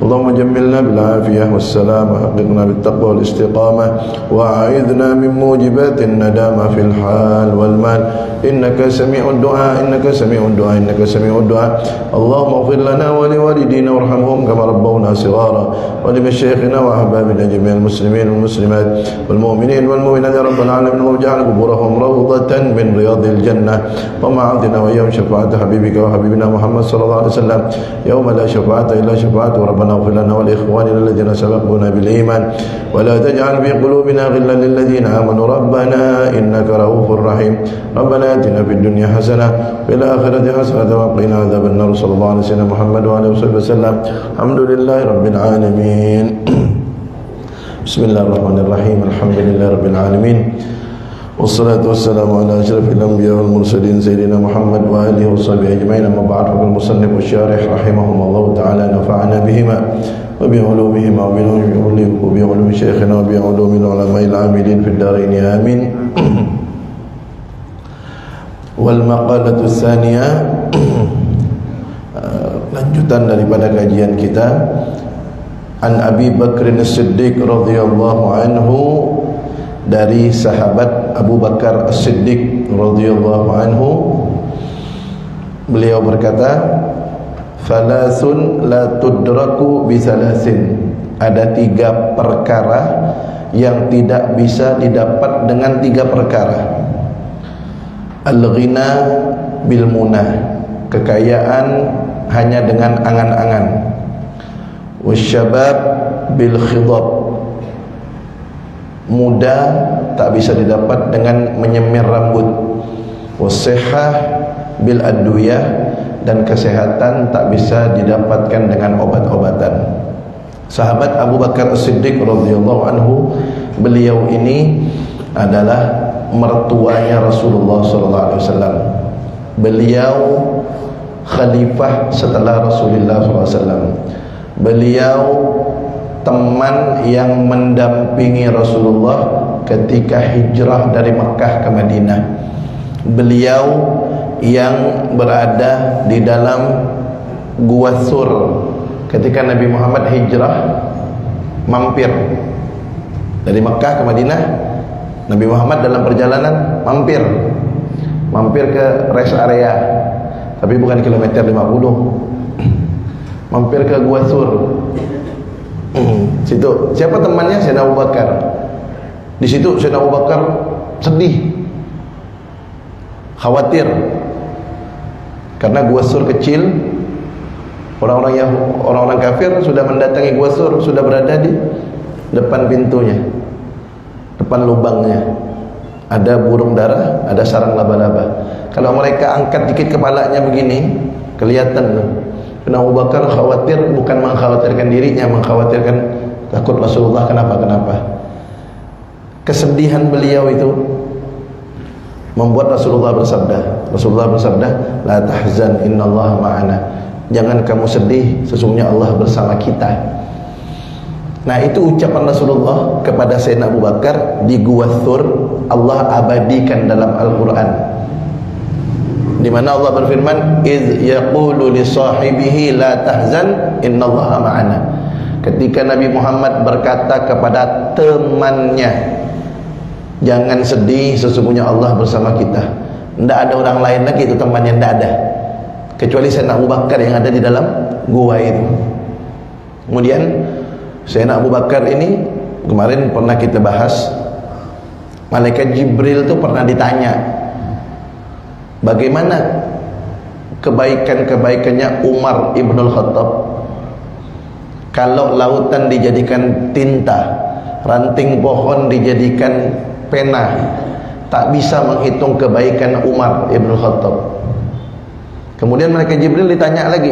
اللهم جملنا بالعافية والسلامة وحققنا بالتقوى والاستقامة وأعذنا من موجبات الندامة في الحال والمال إنك سميع الدعاء إنك سميع الدعاء إنك سميع الدعاء اللهم اغفر لنا ولوالدينا وارحمهم كما ربونا صغارا ولمشايخنا وأحبابنا جميع المسلمين والمسلمات والمؤمنين والمؤمنات يا رب العالمين واجعل قبورهم روضة من رياض الجنة ومعاذنا وإياهم شفاعة حبيبك وحبيبنا محمد صلى الله عليه وسلم يوم لا شفاعة إلا شفاعة ربنا اغفر لنا ولإخواننا الذين سبقونا بالإيمان ولا تجعل في قلوبنا غلا للذين آمنوا ربنا إنك رؤوف رحيم ربنا آتنا في الدنيا حسنة وفي الآخرة حسنة وقنا عذاب النار صلى الله عليه وسلم محمد وعلى آله وصحبه وسلم الحمد لله رب العالمين بسم الله الرحمن الرحيم الحمد لله رب العالمين والصلاة والسلام على أشرف الأنبياء والمرسلين سيدنا محمد وآله وصحبه أجمعين أما بعد فقال المصنف والشارح رحمهم الله تعالى نفعنا بهما وبعلومهما وبعلوم شيخنا وبعلوم العلماء العاملين في الدارين آمين والمقالة الثانية lanjutan daripada kajian kita An Abi Bakr As-Siddiq radhiyallahu anhu dari sahabat Abu Bakar As-Siddiq radhiyallahu anhu beliau berkata Thalathun la tudraku bithalathin ada 3 perkara yang tidak bisa didapat dengan 3 perkara Al-ghina bil munah kekayaan hanya dengan angan-angan Wasyabab bil khidab muda tak bisa didapat dengan menyemir rambut wasihah bil adwiyah dan kesehatan tak bisa didapatkan dengan obat-obatan. Sahabat Abu Bakar As-Siddiq radhiyallahu anhu beliau ini adalah mertuanya Rasulullah sallallahu alaihi wasallam. Beliau khalifah setelah Rasulullah sallallahu alaihi wasallam. Beliau teman yang mendampingi Rasulullah ketika hijrah dari Makkah ke Madinah. Beliau yang berada di dalam Gua Thur ketika Nabi Muhammad hijrah mampir dari Makkah ke Madinah. Nabi Muhammad dalam perjalanan mampir ke rest area, tapi bukan kilometer 50, mampir ke Gua Thur. Situ siapa temannya? Sayyidina Abu Bakar. Di situ Sayyidina Abu Bakar sedih, khawatir karena Gua Thur kecil. Orang-orang kafir sudah mendatangi Gua Thur, sudah berada di depan pintunya, depan lubangnya. Ada burung dara, ada sarang laba-laba. Kalau mereka angkat dikit kepalanya begini, kelihatan. Sayyidina Abu Bakar khawatir, bukan mengkhawatirkan dirinya, mengkhawatirkan takut Rasulullah kenapa-kenapa. Kesedihan beliau itu membuat Rasulullah bersabda, la tahzan innallaha ma'ana. Jangan kamu sedih, sesungguhnya Allah bersama kita. Nah, itu ucapan Rasulullah kepada Sayyidina Abu Bakar di Gua Thur. Allah abadikan dalam Al-Quran, di mana Allah berfirman, "Idz yaqulu li sahibihi la tahzan innallaha ma'ana." Ketika Nabi Muhammad berkata kepada temannya, jangan sedih, sesungguhnya Allah bersama kita. Tidak ada orang lain lagi itu temannya, tidak ada, kecuali Sayyidina Abu Bakar yang ada di dalam gua itu. Kemudian Sayyidina Abu Bakar ini kemarin pernah kita bahas, Malaikat Jibril itu pernah ditanya bagaimana kebaikan-kebaikannya Umar Ibnul Khattab kalau lautan dijadikan tinta, ranting pohon dijadikan pena, tak bisa menghitung kebaikan Umar Ibnul Khattab. Kemudian Malaikat Jibril ditanya lagi,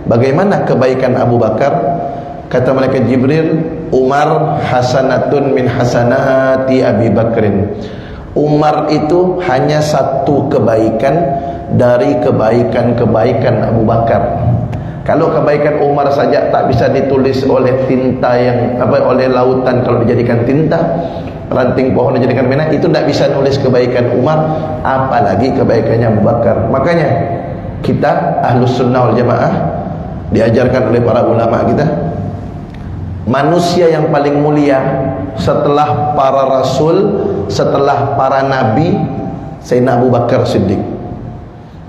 bagaimana kebaikan Abu Bakar? Kata Malaikat Jibril, Umar hasanatun min hasanati Abi Bakrin. Umar itu hanya satu kebaikan dari kebaikan-kebaikan Abu Bakar. Kalau kebaikan Umar saja tak bisa ditulis oleh tinta yang oleh lautan kalau dijadikan tinta, ranting pohon dijadikan pena, itu tak bisa nulis kebaikan Umar, apalagi kebaikannya Abu Bakar. Makanya kita Ahlus Sunnah wal Jamaah diajarkan oleh para ulama kita, manusia yang paling mulia setelah para rasul, setelah para nabi, Sayyidina Abu Bakar Siddiq.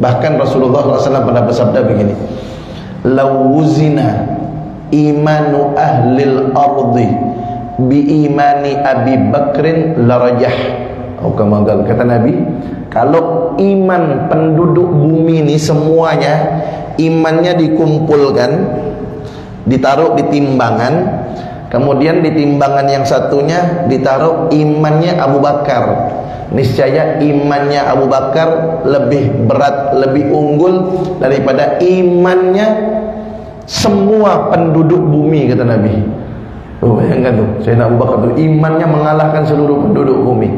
Bahkan Rasulullah SAW pernah bersabda begini, lawuzina imanu ahlil ardi bi imani Abi Bakrin larajah. Kata Nabi, kalau iman penduduk bumi ini semuanya imannya dikumpulkan, ditaruh di timbangan, kemudian di timbangan yang satunya ditaruh imannya Abu Bakar, niscaya imannya Abu Bakar lebih berat, lebih unggul daripada imannya semua penduduk bumi, kata Nabi. Bayangkan tuh, Sayyidina Abu Bakar tuh imannya mengalahkan seluruh penduduk bumi.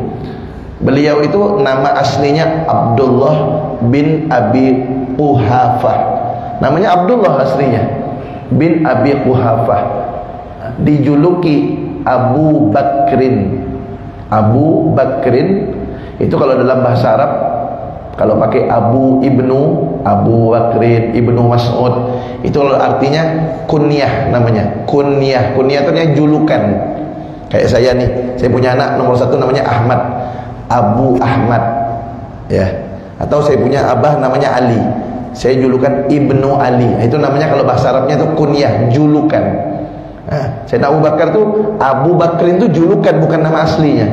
Beliau itu nama aslinya Abdullah bin Abi Quhafah. Namanya Abdullah aslinya bin Abi Quhafah, dijuluki Abu Bakrin. Abu Bakrin itu kalau dalam bahasa Arab, kalau pakai Abu Ibnu, Abu Bakrin, Ibnu Mas'ud, itu artinya kunyah namanya. Kunyah itu artinya julukan. Kayak saya nih, saya punya anak nomor 1 namanya Ahmad, Abu Ahmad, ya. Atau saya punya abah namanya Ali, saya julukan Ibnu Ali. Itu namanya kalau bahasa Arabnya itu kunyah, julukan. Sayyidina Abu Bakar tuh, Abu Bakrin itu julukan, bukan nama aslinya.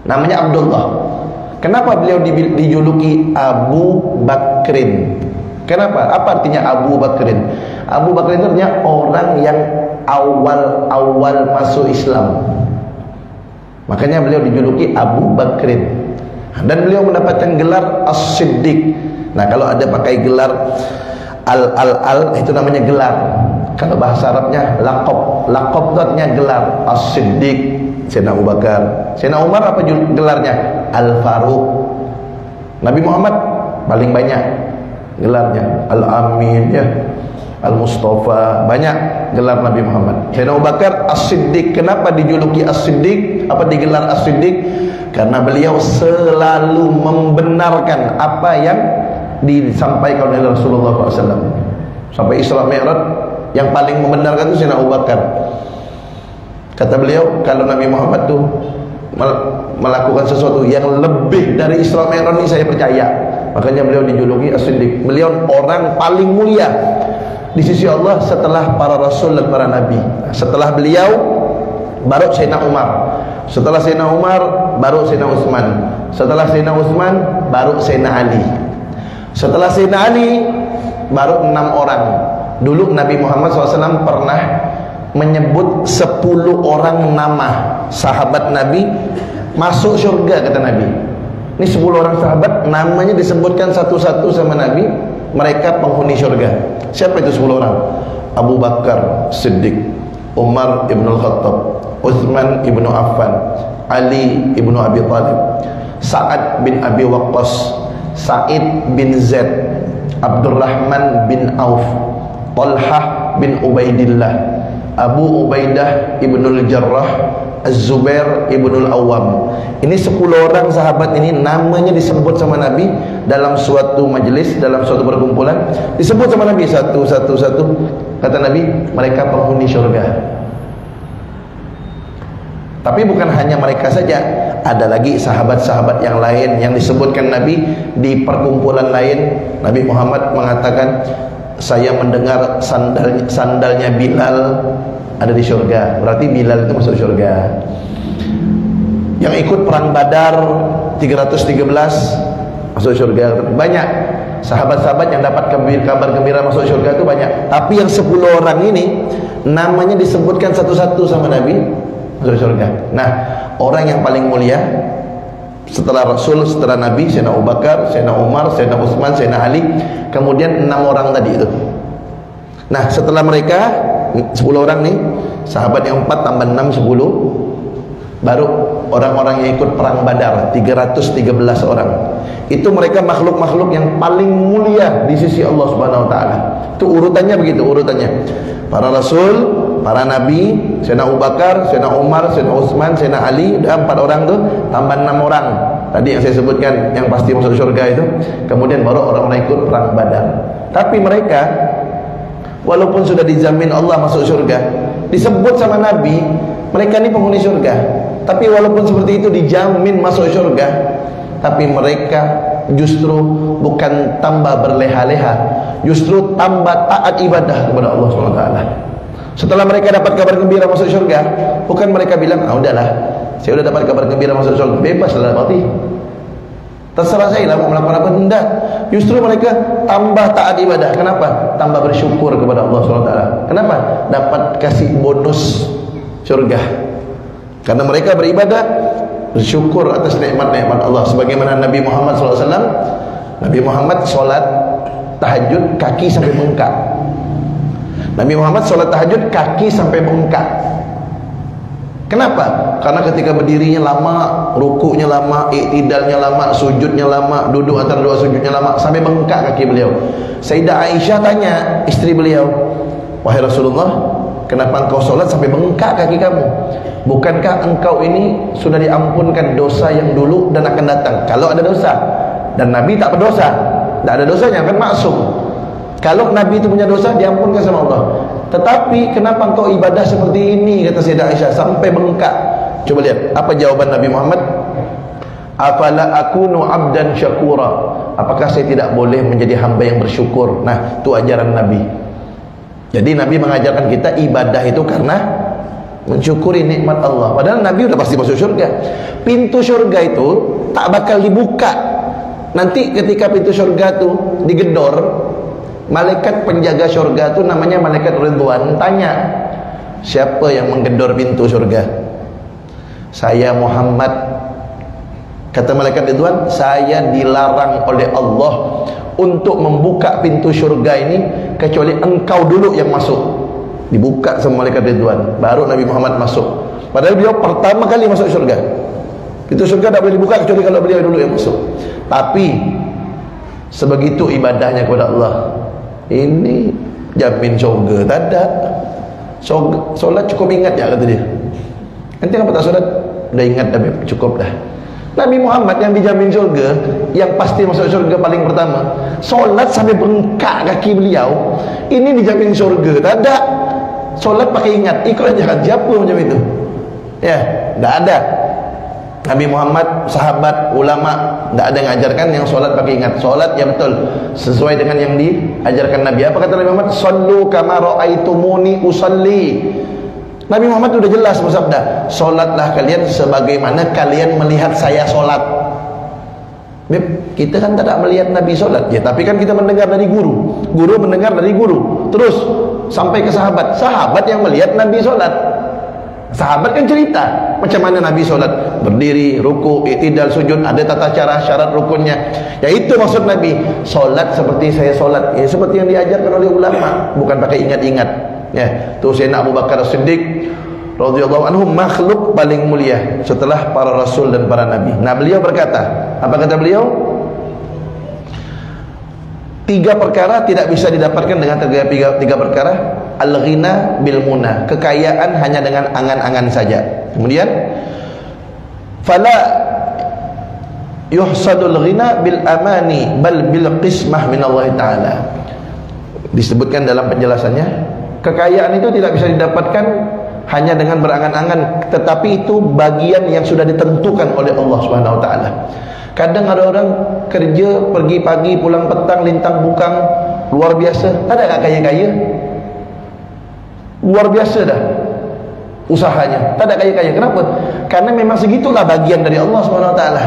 Namanya Abdullah. Kenapa beliau dijuluki Abu Bakrin? Kenapa? Apa artinya Abu Bakrin? Abu Bakrin itu artinya orang yang awal masuk Islam. Makanya beliau dijuluki Abu Bakrin. Dan beliau mendapatkan gelar As-Siddiq. Nah, kalau ada pakai gelar Al itu namanya gelar. Kalau bahasa Arabnya laqab. Laqab itu artinya gelar. As-Siddiq, Sayyidina Abu Bakar. Sayyidina Umar apa gelarnya? Al-Faruq. Nabi Muhammad paling banyak gelarnya Al-Amin, ya, Al-Mustafa, banyak gelar Nabi Muhammad. Sayyidina Abu Bakar As-Siddiq. Kenapa dijuluki As-Siddiq? Apa digelar As-Siddiq? Karena beliau selalu membenarkan apa yang disampaikan oleh Rasulullah SAW. Sampai Isra Mi'raj yang paling membenarkan itu Sayyidina Abu Bakar. Kata beliau, kalau Nabi Muhammad tuh melakukan sesuatu yang lebih dari Isra Mi'raj ini, saya percaya. Makanya beliau dijuluki As-Siddiq. Beliau orang paling mulia di sisi Allah setelah para rasul dan para nabi. Setelah beliau baru Sayyidina Umar. Setelah Sayyidina Umar baru Sayyidina Utsman. Setelah Sayyidina Utsman baru Sayyidina Ali. Setelah Sayyidina Ali baru 6 orang. Dulu Nabi Muhammad SAW pernah menyebut 10 orang nama sahabat Nabi masuk surga, kata Nabi. Ini 10 orang sahabat namanya disebutkan satu-satu sama Nabi, mereka penghuni surga. Siapa itu 10 orang? Abu Bakar Siddiq, Umar ibn Khattab, Utsman ibn Affan, Ali ibn Abi Thalib, Sa'ad bin Abi Waqqas, Sa'id bin Zaid, Abdurrahman bin Auf, Talhah bin Ubaidillah, Abu Ubaidah ibnul Jarrah, Az-Zubair ibnul Awwam. Ini 10 orang sahabat ini namanya disebut sama Nabi dalam suatu majelis, dalam suatu perkumpulan, disebut sama Nabi satu. Kata Nabi, mereka penghuni surga. Tapi bukan hanya mereka saja, ada lagi sahabat-sahabat yang lain yang disebutkan Nabi di perkumpulan lain. Nabi Muhammad mengatakan, saya mendengar sandalnya Bilal ada di surga. Berarti Bilal itu masuk surga. Yang ikut perang Badar 313 masuk surga. Banyak sahabat-sahabat yang dapat kabar gembira masuk surga itu banyak. Tapi yang 10 orang ini namanya disebutkan satu-satu sama Nabi masuk surga. Nah, orang yang paling mulia setelah Rasul, setelah Nabi, Sayyidina Abu Bakar, Sayyidina Umar, Sayyidina Utsman, Sayyidina Ali, kemudian 6 orang tadi itu. Nah, setelah mereka 10 orang nih, sahabat yang 4 tambah 6 10, baru orang-orang yang ikut perang Badar 313 orang. Itu mereka makhluk-makhluk yang paling mulia di sisi Allah Subhanahu wa taala. Itu urutannya begitu, urutannya. Para rasul, para nabi, Sayyidina Abu Bakar, Sayyidina Umar, Sayyidina Utsman, Sayyidina Ali, udah 4 orang tuh, tambah 6 orang. Tadi yang saya sebutkan yang pasti masuk surga itu. Kemudian baru orang-orang ikut perang Badar. Tapi mereka walaupun sudah dijamin Allah masuk surga, disebut sama Nabi mereka ini penghuni surga, tapi walaupun seperti itu dijamin masuk surga, tapi mereka justru bukan tambah berleha-leha, justru tambah taat ibadah kepada Allah SWT. Setelah mereka dapat kabar gembira masuk surga, bukan mereka bilang, udahlah, saya sudah dapat kabar gembira masuk surga, bebas lah berarti, terserah saya lah mau melakukan apa. Tidak, justru mereka tambah taat ibadah. Kenapa? Tambah bersyukur kepada Allah SWT. Kenapa? Dapat kasih bonus surga, karena mereka beribadah, bersyukur atas nikmat-nikmat Allah. Sebagaimana Nabi Muhammad SAW, Nabi Muhammad sholat tahajud kaki sampai bengkak. Nabi Muhammad sholat tahajud kaki sampai bengkak. Kenapa? Karena ketika berdirinya lama, rukuknya lama, iktidalnya lama, sujudnya lama, duduk antara dua sujudnya lama, sampai bengkak kaki beliau. Sayyidah Aisyah tanya istri beliau, wahai Rasulullah, kenapa engkau sholat sampai bengkak kaki kamu? Bukankah engkau ini sudah diampunkan dosa yang dulu dan akan datang? Kalau ada dosa, dan Nabi tak berdosa, tak ada dosanya, kan maksum. Kalau Nabi itu punya dosa, diampunkan sama Allah. Tetapi kenapa engkau ibadah seperti ini, kata Sayyidah Aisyah, sampai bengkak? Coba lihat apa jawaban Nabi Muhammad. Afala akunu abdan syakura, apakah saya tidak boleh menjadi hamba yang bersyukur? Nah, itu ajaran Nabi. Jadi Nabi mengajarkan kita ibadah itu karena mensyukuri nikmat Allah. Padahal Nabi udah pasti masuk surga. Pintu surga itu tak bakal dibuka. Nanti ketika pintu surga itu digedor, malaikat penjaga surga itu namanya malaikat Ridwan tanya, siapa yang menggedor pintu surga? Saya Muhammad. Kata malaikat Ridwan, saya dilarang oleh Allah untuk membuka pintu surga ini kecuali engkau dulu yang masuk. Dibuka sama malaikat Ridwan, baru Nabi Muhammad masuk. Padahal beliau pertama kali masuk surga. Pintu surga tak boleh dibuka kecuali kalau beliau dulu yang masuk. Tapi sebegitu ibadahnya kepada Allah, ini jamin surga tak ada. Solat cukup ingat ya, kata dia. Nanti kenapa tak solat? Dah ingat dah, cukup dah. Nabi Muhammad yang dijamin surga, yang pasti masuk surga paling pertama, solat sampai bengkak kaki beliau, ini dijamin surga tak ada. Solat pakai ingat, ikut aja. Siapa macam itu? Ya, tak ada. Nabi Muhammad, sahabat, ulama, tak ada yang ajarkan yang solat pakai ingat. Solat ya betul sesuai dengan yang diajarkan Nabi. Apa kata Nabi Muhammad? Sallu kama ra'aitumuni usalli. Nabi Muhammad sudah jelas bersabda, solatlah kalian sebagaimana kalian melihat saya solat. Kita kan tidak melihat Nabi solat ya, tapi kan kita mendengar dari guru, guru mendengar dari guru, terus sampai ke sahabat, sahabat yang melihat Nabi solat. Sahabat kan cerita macam mana Nabi solat, berdiri, ruku, iktidal, sujud, ada tata cara, syarat rukunnya. Ya itu maksud Nabi, solat seperti saya solat, ya seperti yang diajarkan oleh ulama, bukan pakai ingat-ingat. Ya, tu Sayyidina Abu Bakar As-Siddiq radhiyallahu anhu, makhluk paling mulia setelah para rasul dan para nabi. Nah, beliau berkata, apa kata beliau? 3 perkara tidak bisa didapatkan dengan tiga perkara. Al-ghina bil muna, kekayaan hanya dengan angan-angan saja. Kemudian fala yuhsadul ghina bil amani bal bil qismah min Allah taala. Disebutkan dalam penjelasannya, kekayaan itu tidak bisa didapatkan hanya dengan berangan-angan, tetapi itu bagian yang sudah ditentukan oleh Allah Subhanahu wa taala. Kadang ada orang kerja pergi pagi pulang petang lintang bukang luar biasa, ada tak kaya-kaya? Luar biasa dah usahanya, tak ada kaya-kaya. Kenapa? Karena memang segitulah bagian dari Allah Subhanahu wa taala.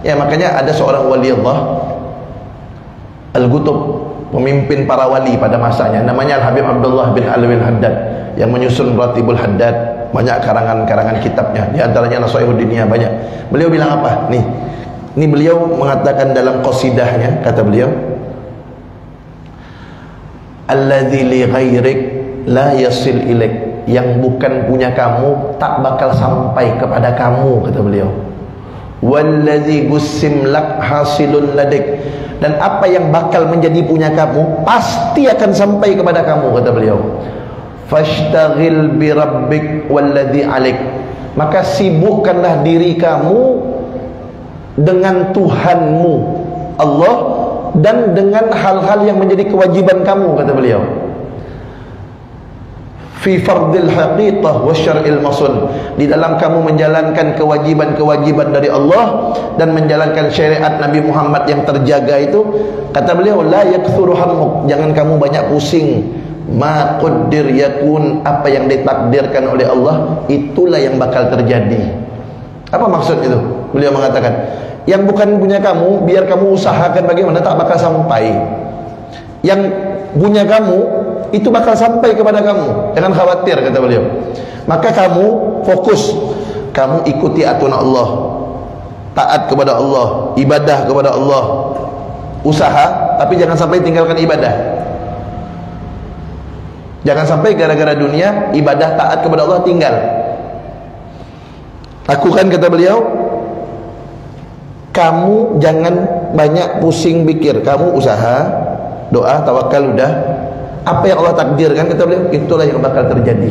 Ya, makanya ada seorang wali Allah Al-Qutub, pemimpin para wali pada masanya, namanya Al-Habib Abdullah bin Alwi Al-Haddad, yang menyusun Ratibul Haddad, banyak karangan-karangan kitabnya, di antaranya Nasihatul Diniyah banyak. Beliau bilang apa? Ini beliau mengatakan dalam qasidahnya, kata beliau, alladzi li ghairik la yasil ilaik, yang bukan punya kamu tak bakal sampai kepada kamu, kata beliau. Wallazi gussim lak hasilun ladik, dan apa yang bakal menjadi punya kamu pasti akan sampai kepada kamu, kata beliau. Fashtaghil bi rabbik walladzi alik, maka sibukkanlah diri kamu dengan Tuhanmu Allah dan dengan hal-hal yang menjadi kewajiban kamu, kata beliau. fi fardil haqiqah wa syar'il masul, di dalam kamu menjalankan kewajiban-kewajiban dari Allah dan menjalankan syariat Nabi Muhammad yang terjaga itu. Kata beliau, la yakthuru hammuk, jangan kamu banyak pusing. Ma qaddir yakun, apa yang ditakdirkan oleh Allah itulah yang bakal terjadi. Apa maksud itu? Beliau mengatakan, yang bukan punya kamu, biar kamu usahakan bagaimana, tak bakal sampai. Yang punya kamu itu bakal sampai kepada kamu, jangan khawatir, kata beliau. Maka kamu fokus, kamu ikuti aturan Allah, taat kepada Allah, ibadah kepada Allah, usaha, tapi jangan sampai tinggalkan ibadah. Jangan sampai gara-gara dunia, ibadah taat kepada Allah tinggal. Lakukan, kata beliau, kamu jangan banyak pusing pikir, kamu usaha, doa, tawakal, udah. Apa yang Allah takdirkan, kata beliau, itulah yang bakal terjadi.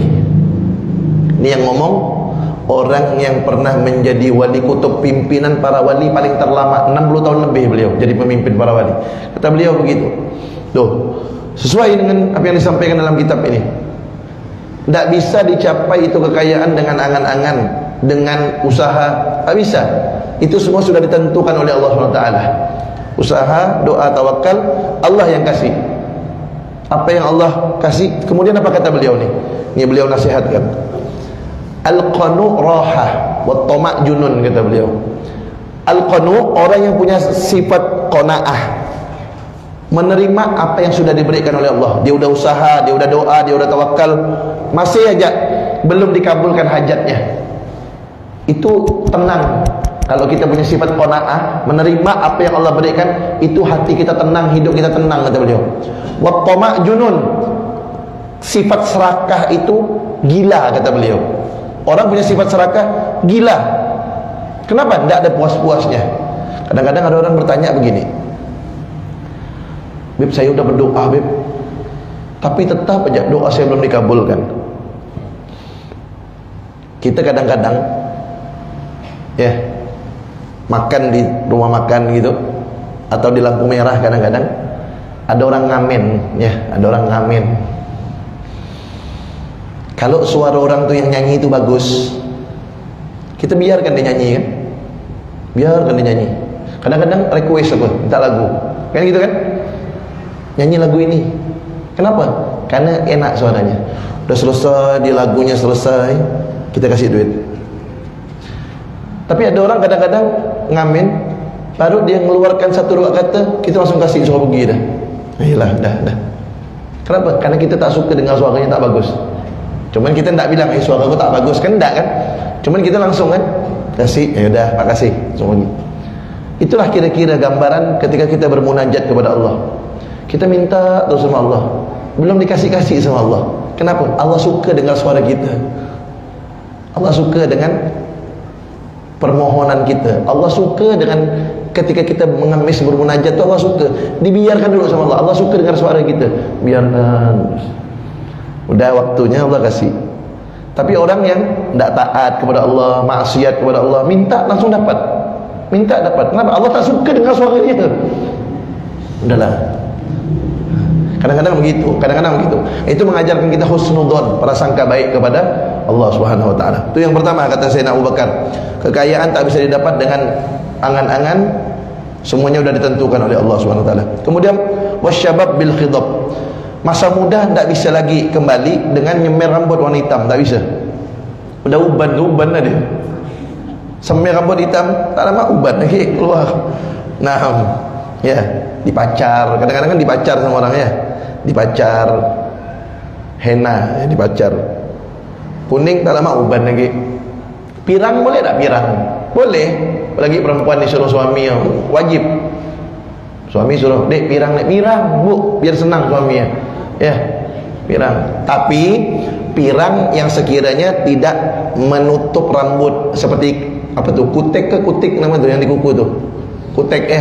Ini yang ngomong orang yang pernah menjadi wali kutub, pimpinan para wali paling terlama, 60 tahun lebih beliau jadi pemimpin para wali. Kata beliau begitu. Tuh, sesuai dengan apa yang disampaikan dalam kitab ini. Tidak bisa dicapai itu kekayaan dengan angan-angan, dengan usaha, tak bisa. Itu semua sudah ditentukan oleh Allah SWT. Usaha, doa, tawakal, Allah yang kasih. Apa yang Allah kasih. Kemudian apa kata beliau nih? Ini beliau nasihatkan. Al-qanu rahah wa tama' junun, kata beliau. Al-qanu, orang yang punya sifat qanaah, menerima apa yang sudah diberikan oleh Allah. Dia udah usaha, dia udah doa, dia udah tawakal, masih aja belum dikabulkan hajatnya, itu tenang. Kalau kita punya sifat qanaah, menerima apa yang Allah berikan, itu hati kita tenang, hidup kita tenang, kata beliau. Wa tama' junun, sifat serakah itu gila, kata beliau. Orang punya sifat serakah gila. Kenapa? Tidak ada puas-puasnya. Kadang-kadang ada orang bertanya begini, Beb, saya udah berdoa, Beb, tapi tetap aja doa saya belum dikabulkan. Kita kadang-kadang ya makan di rumah makan gitu, atau di lampu merah, kadang-kadang ada orang ngamen, ya, ada orang ngamen. Kalau suara orang tuh yang nyanyi itu bagus, kita biarkan dia nyanyi, kan? Biarkan dia nyanyi. Kadang-kadang request aku, minta lagu, kan gitu kan? Nyanyi lagu ini. Kenapa? Karena enak suaranya. Udah selesai, di lagunya selesai, kita kasih duit. Tapi ada orang kadang-kadang ngamen, baru dia mengeluarkan satu dua kata, kita langsung kasih, suara pergi dah. Ayolah, dah. Kenapa? Karena kita tak suka dengar suaranya tak bagus. Cuman kita tak bilang, suara aku tak bagus, kan enggak kan? Cuman kita langsung kan kasih, ya udah, Pak kasih, suara pergi. Itulah kira-kira gambaran ketika kita bermunajat kepada Allah. Kita minta terus sama Allah, belum dikasih-kasih sama Allah. Kenapa? Allah suka dengar suara kita. Allah suka dengan permohonan kita. Allah suka dengan ketika kita mengemis bermunajat itu, Allah suka. Dibiarkan dulu sama Allah. Allah suka dengar suara kita. Biarkan. Udah waktunya Allah kasih. Tapi orang yang tidak taat kepada Allah, maksiat kepada Allah, minta langsung dapat. Minta dapat. Kenapa? Allah tak suka dengar suara dia. Udahlah. Kadang-kadang begitu, kadang-kadang begitu. Itu mengajarkan kita husnudzon, prasangka baik kepada Allah Subhanahu wa taala. Itu yang pertama, kata Sayyidina Abu Bakar. Kekayaan tak bisa didapat dengan angan-angan, semuanya sudah ditentukan oleh Allah Subhanahu wa taala. Kemudian wasyabab bil khidab. Masa muda tak bisa lagi kembali dengan nyemer rambut warna hitam, tak bisa. Udah uban dah dia. Semir rambut hitam, tak lama uban lagi keluar. Nah, ya, dipacar. Kadang-kadang kan dipacar sama orang, ya. Dipacar henna, ya, dipacar kuning, tak lama uban lagi. Pirang boleh tak pirang? Boleh. Apalagi perempuan disuruh suami, wajib. Suami suruh, dek pirang, bu, biar senang suaminya, ya, pirang. Tapi pirang yang sekiranya tidak menutup rambut, seperti apa tuh, kutek ke kutik nama tuh yang di kuku tuh, kutek,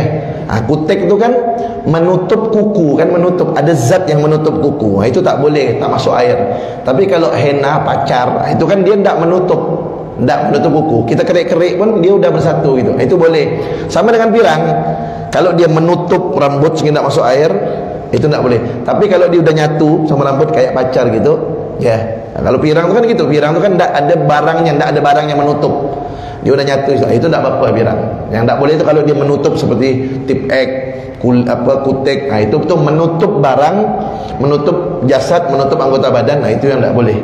kutek itu kan menutup kuku, kan menutup, ada zat yang menutup kuku. Nah, itu tak boleh, tak masuk air. Tapi kalau henna, pacar, itu kan dia tak menutup kuku. Kita kerik-kerik pun dia udah bersatu gitu. Itu boleh. Sama dengan pirang. Kalau dia menutup rambut sehingga tak masuk air, itu tak boleh. Tapi kalau dia udah nyatu sama rambut kayak pacar gitu, Ya. Nah, kalau pirang itu kan gitu, pirang itu kan tidak ada barangnya, tidak ada barang yang menutup. Dia udah nyatu, itu tidak apa-apa pirang. Yang tidak boleh itu kalau dia menutup seperti tip X, kutek, nah itu tuh menutup barang, menutup jasad, menutup anggota badan, nah itu yang tidak boleh.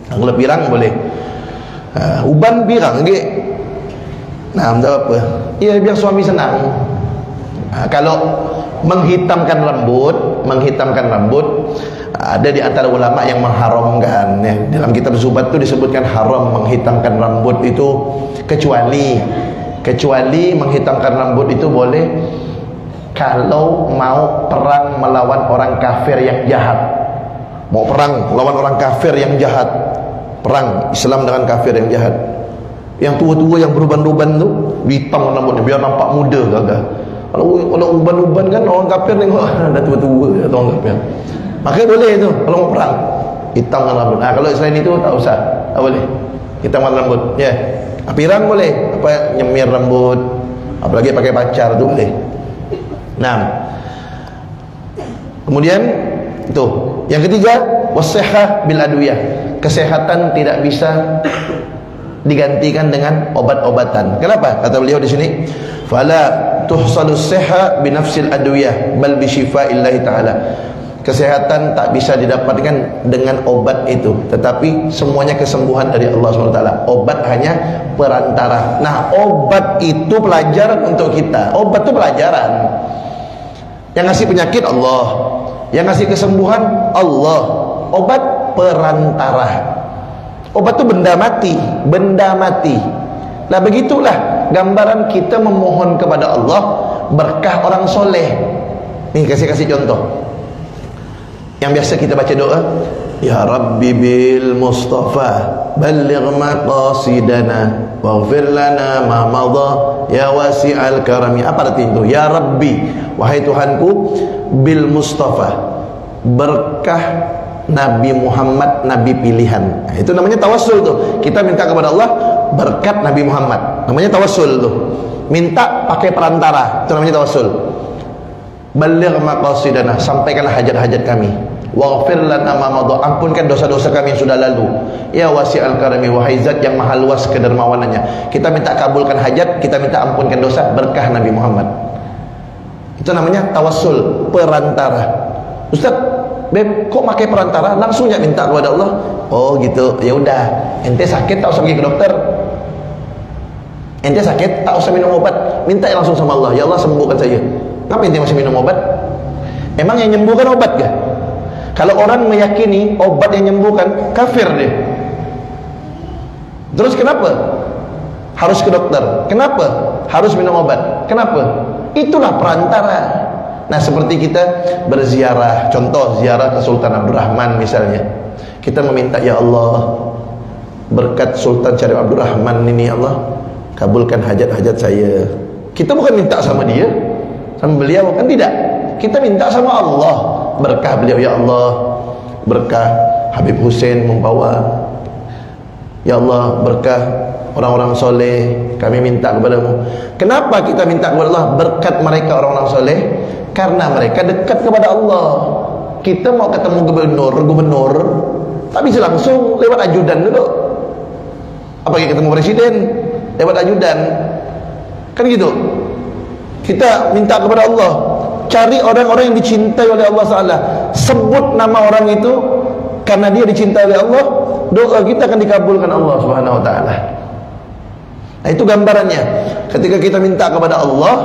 Nah, kalau pirang boleh. Uban pirang gitu. Nah, tak apa. Iya, biar suami senang. Kalau menghitamkan rambut, ada di antara ulama yang mengharamkan, ya. Dalam kitab Zubat itu disebutkan haram menghitamkan rambut itu, kecuali menghitamkan rambut itu boleh kalau mau perang melawan orang kafir yang jahat. Mau perang melawan orang kafir yang jahat, perang Islam dengan kafir yang jahat. Yang tua-tua yang beruban-uban tu hitam rambutnya biar nampak muda gagah. Kalau uban-uban kan orang kafir tengok dah tua-tua orang kafir. Makanya boleh tu kalau mau perang hitamkan rambut. Kalau selain itu tak usah, tak boleh hitamkan rambut. Ya, pirang boleh, apa nyemir rambut, apalagi pakai pacar tu boleh. Nah, kemudian itu yang ketiga, wasihah bil adwiyah. Kesehatan tidak bisa digantikan dengan obat-obatan. Kenapa? Kata beliau di sini, fala tuhsalus sihha bi nafsil adwiyah bal bi syifaillahi taala. Kesehatan tak bisa didapatkan dengan obat itu, tetapi semuanya kesembuhan dari Allah SWT. Obat hanya perantara. Nah, obat itu pelajaran untuk kita. Obat itu pelajaran. Yang ngasih penyakit Allah, yang ngasih kesembuhan Allah. Obat perantara. Obat itu benda mati, benda mati. Nah, begitulah gambaran kita memohon kepada Allah berkah orang soleh. Nih, kasih contoh. Yang biasa kita baca doa, ya Rabbi bil Mustafa balligh maqasidana waghfir lana ma madha ya wasi'al karami. Apa arti itu? Ya Rabbi, wahai Tuhanku, bil Mustafa, berkah Nabi Muhammad, Nabi pilihan. Nah, itu namanya tawassul tuh. Kita minta kepada Allah berkat Nabi Muhammad. Namanya tawassul tuh. Minta pakai perantara. Itu namanya tawassul. Balligh maqasidana, sampaikanlah hajat-hajat kami. Waghfir lana ma madha, ampunkan dosa-dosa kami yang sudah lalu. Ya wasi'al karami, wahai zat yang maha luas kedermawanannya. Kita minta kabulkan hajat, kita minta ampunkan dosa berkah Nabi Muhammad. Itu namanya tawassul, perantara. Ustaz, Beb, kok pakai perantara? Langsung ya minta kepada Allah. Oh gitu. Ya udah. Ente sakit tak usah pergi ke dokter. Ente sakit tak usah minum obat. Minta langsung sama Allah. Ya Allah, sembuhkan saya. Kenapa ente masih minum obat? Emang yang menyembuhkan obat kah? Kalau orang meyakini obat yang menyembuhkan, kafir dia. Terus kenapa harus ke dokter? Kenapa harus minum obat? Kenapa? Itulah perantara. Nah, seperti kita berziarah, contoh ziarah ke Sultan Abdurrahman misalnya. Kita meminta, ya Allah, berkat Sultan Syarif Abdurrahman ini, Allah, kabulkan hajat-hajat saya. Kita bukan minta sama dia, sama beliau, kan tidak. Kita minta sama Allah, berkah beliau, ya Allah, berkah Habib Hussein membawa, ya Allah, berkah orang-orang soleh, kami minta kepadamu. Kenapa kita minta kepada Allah berkat mereka orang-orang soleh? Karena mereka dekat kepada Allah. Kita mau ketemu gubernur tak bisa langsung, lewat ajudan dulu. Apalagi ketemu presiden lewat ajudan, kan gitu. Kita minta kepada Allah, cari orang-orang yang dicintai oleh Allah SWT. Sebut nama orang itu, karena dia dicintai oleh Allah, doa kita akan dikabulkan Allah Subhanahu Wa Taala. Nah, itu gambarannya. Ketika kita minta kepada Allah,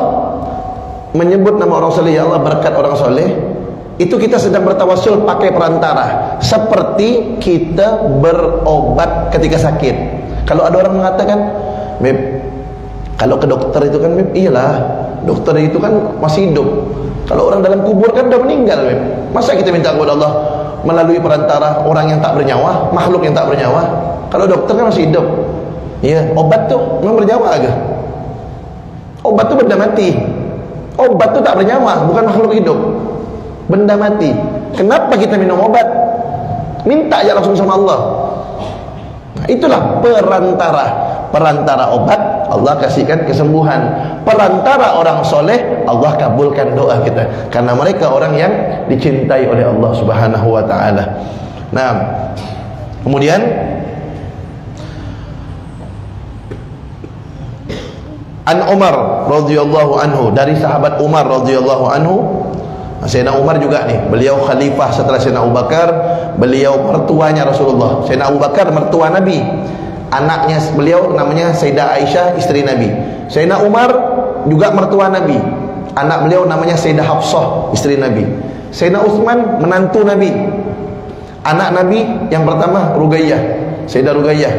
menyebut nama orang soleh, ya Allah, berkat orang soleh, itu kita sedang bertawassul pakai perantara. Seperti kita berobat ketika sakit. Kalau ada orang mengatakan, Beb, kalau ke dokter itu kan, Beb, iyalah, dokter itu kan masih hidup. Kalau orang dalam kubur kan udah meninggal, Beb. Masa kita minta kepada Allah melalui perantara orang yang tak bernyawa, makhluk yang tak bernyawa? Kalau dokter kan masih hidup. Iya, obat tuh memang bernyawa agak. Obat tuh benda mati. Obat itu tak bernyawa, bukan makhluk hidup, benda mati. Kenapa kita minum obat? Minta aja langsung sama Allah. Nah, itulah perantara. Perantara obat, Allah kasihkan kesembuhan. Perantara orang soleh, Allah kabulkan doa kita. Karena mereka orang yang dicintai oleh Allah Subhanahu Wa Taala. Nah, kemudian An Umar radhiyallahu anhu, dari sahabat Umar radhiyallahu anhu. Sayyidina Umar juga nih, beliau khalifah setelah Sayyidina Abu Bakar, beliau mertuanya Rasulullah. Sayyidina Abu Bakar mertua Nabi, anaknya beliau namanya Sayyidah Aisyah, istri Nabi. Sayyidina Umar juga mertua Nabi, anak beliau namanya Sayyidah Hafsah, istri Nabi. Sayyidina Utsman menantu Nabi, anak Nabi yang pertama Ruqayyah, Sayyidah Ruqayyah,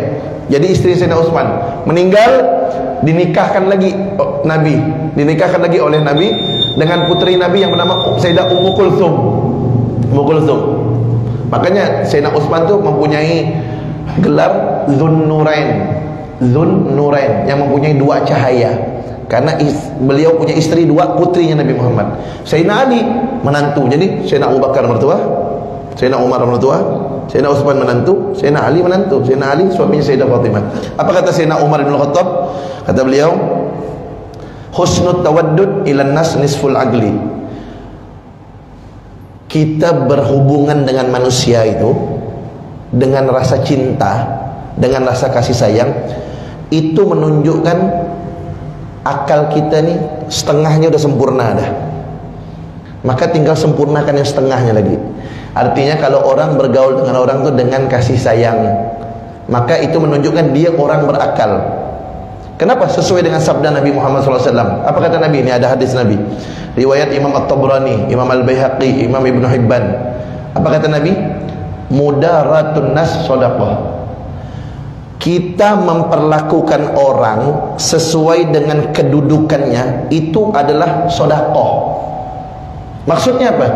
jadi istri Sayyidina Utsman. Meninggal, dinikahkan lagi Nabi, dinikahkan lagi oleh Nabi dengan putri Nabi yang bernama Sayyidah Ummu Kulthum. Ummu Kulthum. Makanya Sayyidina Utsman tu mempunyai gelar Dzun Nurain, Dzun Nurain, yang mempunyai dua cahaya. Karena beliau punya istri dua, putrinya Nabi Muhammad. Sayyidina Ali menantu. Jadi Sayyidina Abu Bakar mertua, Sayyidina Umar mertua, Sayyidina Utsman menantu, Sayyidina Ali menantu. Sayyidina Ali suaminya Sayyidah Fatimah. Apa kata Sayyidina Umar bin Khattab? Kata beliau, husnut tawaddud ilan nas nisful agli. Kita berhubungan dengan manusia itu dengan rasa cinta, dengan rasa kasih sayang, itu menunjukkan akal kita nih setengahnya udah sempurna dah. Maka tinggal sempurnakan yang setengahnya lagi. Artinya kalau orang bergaul dengan orang itu dengan kasih sayang, maka itu menunjukkan dia orang berakal. Kenapa? Sesuai dengan sabda Nabi Muhammad SAW. Apa kata Nabi? Ini ada hadis Nabi, riwayat Imam At-Tabrani, Imam Al-Baihaqi, Imam Ibn Hibban. Apa kata Nabi? Mudaratun nas shadaqah. Kita memperlakukan orang sesuai dengan kedudukannya, itu adalah sedekah. Maksudnya apa?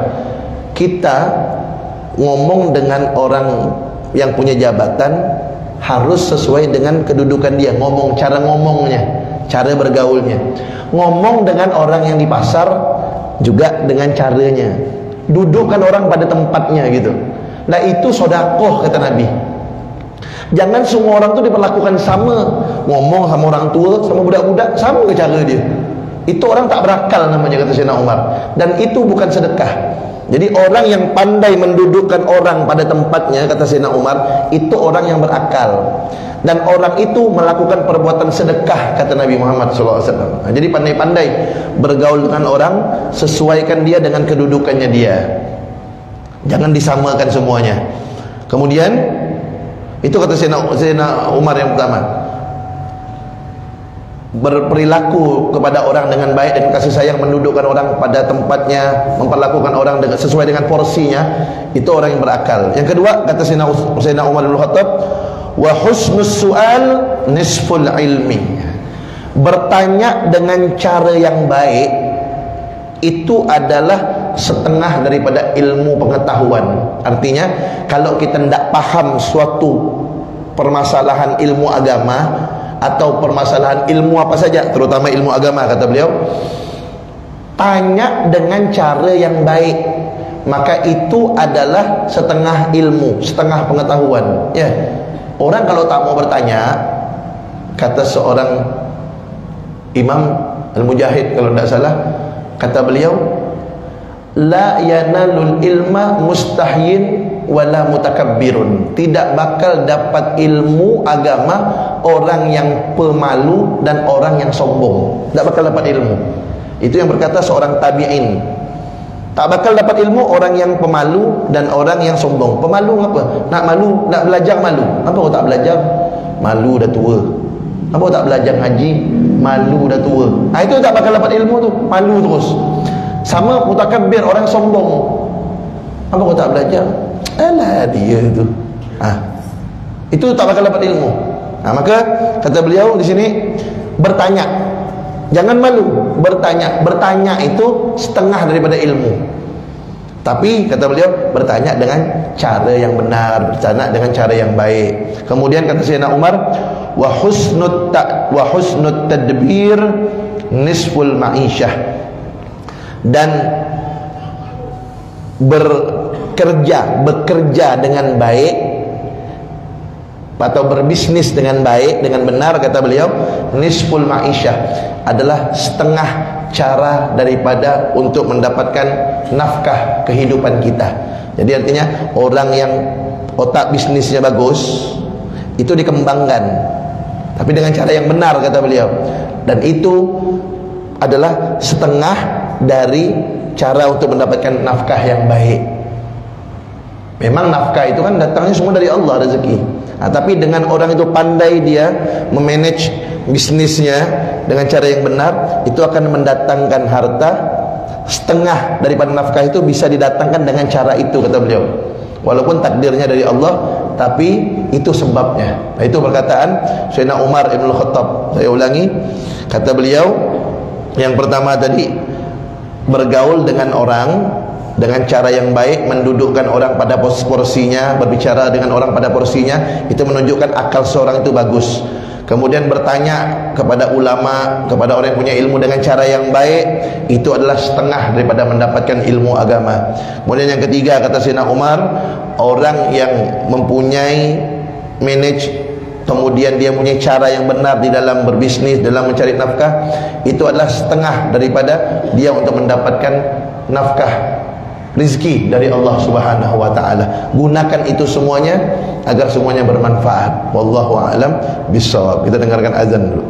Kita ngomong dengan orang yang punya jabatan harus sesuai dengan kedudukan dia. Ngomong, cara ngomongnya, cara bergaulnya. Ngomong dengan orang yang di pasar juga dengan caranya. Dudukkan orang pada tempatnya gitu. Nah itu sedekah kata Nabi. Jangan semua orang tu diperlakukan sama. Ngomong sama orang tua, sama budak-budak, sama ke cara dia. Itu orang tak berakal namanya, kata Sayyidina Umar. Dan itu bukan sedekah. Jadi orang yang pandai mendudukkan orang pada tempatnya, kata Sayyidina Umar, itu orang yang berakal. Dan orang itu melakukan perbuatan sedekah, kata Nabi Muhammad SAW. Nah, jadi pandai-pandai bergaul dengan orang, sesuaikan dia dengan kedudukannya dia. Jangan disamakan semuanya. Kemudian itu kata Sayyidina Umar yang pertama, berperilaku kepada orang dengan baik, dengan kasih sayang, mendudukkan orang pada tempatnya, memperlakukan orang dengan sesuai dengan porsinya, itu orang yang berakal. Yang kedua kata Sayyidina Umar bin Khattab, wa husnus su'al nisful ilmi. Bertanya dengan cara yang baik itu adalah setengah daripada ilmu pengetahuan. Artinya kalau kita tidak paham suatu permasalahan ilmu agama atau permasalahan ilmu apa saja, terutama ilmu agama, kata beliau, tanya dengan cara yang baik, maka itu adalah setengah ilmu, setengah pengetahuan. Ya, orang kalau tak mau bertanya, kata seorang Imam Al-Mujahid kalau tidak salah, kata beliau, la yanalul ilma mustahyin wala mutakabbirun. Tidak bakal dapat ilmu agama orang yang pemalu dan orang yang sombong. Tak bakal dapat ilmu. Itu yang berkata seorang tabi'in. Tak bakal dapat ilmu orang yang pemalu dan orang yang sombong. Pemalu apa? Nak malu, nak belajar malu. Apa kau tak belajar? Malu dah tua. Apa kau tak belajar ngaji? Malu dah tua. Itu tak bakal dapat ilmu tu. Malu terus. Sama mutakabbir, orang sombong. Apa kau tak belajar? Alah dia tu. Itu tak bakal dapat ilmu. Maka kata beliau di sini, bertanya. Jangan malu, bertanya. Bertanya itu setengah daripada ilmu. Tapi kata beliau, bertanya dengan cara yang benar, bertanya dengan cara yang baik. Kemudian kata Sayyidina Umar, wa husnut tadbir nisful ma'isyah. Dan bekerja dengan baik atau berbisnis dengan baik, dengan benar, kata beliau, nisful ma'isyah, adalah setengah cara daripada untuk mendapatkan nafkah kehidupan kita. Jadi artinya orang yang otak bisnisnya bagus, itu dikembangkan, tapi dengan cara yang benar, kata beliau. Dan itu adalah setengah dari cara untuk mendapatkan nafkah yang baik. Memang nafkah itu kan datangnya semua dari Allah, rezeki. Tapi dengan orang itu pandai dia memanage bisnisnya dengan cara yang benar, itu akan mendatangkan harta. Setengah daripada nafkah itu bisa didatangkan dengan cara itu, kata beliau. Walaupun takdirnya dari Allah, tapi itu sebabnya. Nah, itu perkataan Sayyidina Umar Ibn Khattab. Saya ulangi, kata beliau, yang pertama tadi, bergaul dengan orang dengan cara yang baik, mendudukkan orang pada porsinya, berbicara dengan orang pada porsinya, itu menunjukkan akal seorang itu bagus. Kemudian bertanya kepada ulama, kepada orang yang punya ilmu dengan cara yang baik, itu adalah setengah daripada mendapatkan ilmu agama. Kemudian yang ketiga, kata Sayyidina Umar, orang yang mempunyai manage, kemudian dia punya cara yang benar di dalam berbisnis, dalam mencari nafkah, itu adalah setengah daripada dia untuk mendapatkan nafkah, rizki dari Allah Subhanahu wa ta'ala. Gunakan itu semuanya agar semuanya bermanfaat. Wallahu a'lam bishawab. Kita dengarkan azan dulu.